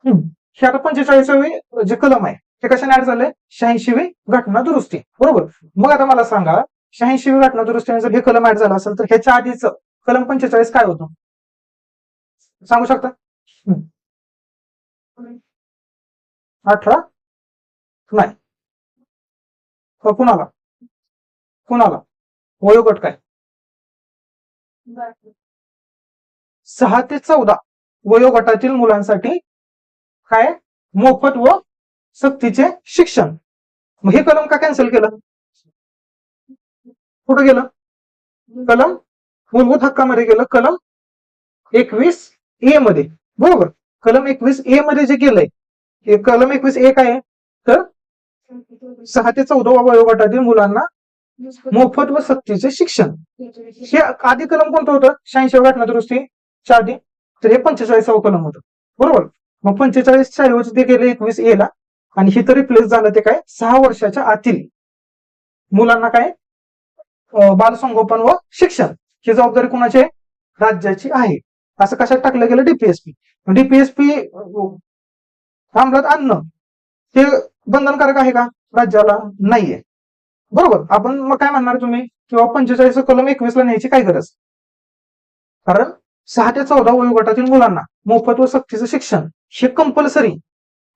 हे आता 45वी जे कलम आहे ते कशाने ऍड झालंय? 86वी घटना दुरुस्ती, बरोबर. मग आता मला सांगा 86वी घटना दुरुस्तीने जर हे कलम ऍड झालं असेल तर ह्याच्या आधीच कलम 45 काय होतं सांगू शकता? 18 नाही. कुणाला कुणाला वयोगट काय? 6 ते 14 वयोगटातील मुलांसाठी काय मोफत व सक्तीचे शिक्षण. मग हे कलम का कॅन्सल केलं? कुठं गेलं? कलम मूलभूत हक्कामध्ये गेलं, कलम 21A मध्ये, बरोबर. कलम 21A मध्ये जे गेलंय कलम 21A काय आहे? तर 6 ते 14 वयोगटातील मुलांना मोफत व सक्तीचे शिक्षण. हे आधी कलम कोणतं होतं 86 घटना दुरुस्तीच्या आधी? तर हे 45 कलम होतं, बरोबर. मग 45 ऐवजी ते गेले 21A ला आणि हे तर रिप्लेस झालं ते काय 6 वर्षाच्या आतील मुलांना काय बालसंगोपन व शिक्षण ही जबाबदारी कोणाची आहे? राज्याची आहे. असं कशात टाकलं गेलं? डीपीएसपी. डीपीएसपी अंमलात आणणं हे बंधनकारक आहे का राज्याला? नाहीये, बरोबर. आपण मग काय म्हणणार तुम्ही किंवा 45 कलम 21 ला न्यायची काय गरज? कारण 6 ते 14 वयोगटातील मुलांना मोफत व सक्तीचं शिक्षण हे कंपल्सरी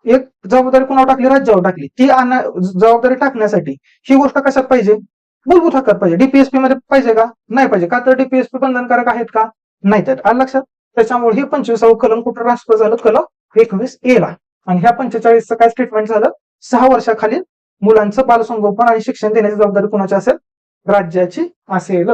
एक जबाबदारी कुणावर टाकली? राज्यावर टाकली. ती जबाबदारी टाकण्यासाठी ही गोष्ट कशात पाहिजे? मूलभूत हक्कात पाहिजे. डीपीएसपी मध्ये पाहिजे का? नाही पाहिजे. का तर डीपीएसपी बंधनकारक आहेत का? नाही. तर आलं लक्षात. त्याच्यामुळे हे 25 कलम कुठं ट्रान्सफर झालं? कलम 21A ला. आणि ह्या 45 काय स्टेटमेंट झालं? 6 वर्षाखालील मुलांचं बालसंगोपन आणि शिक्षण देण्याची जबाबदारी कुणाची असेल? राज्याची असेल.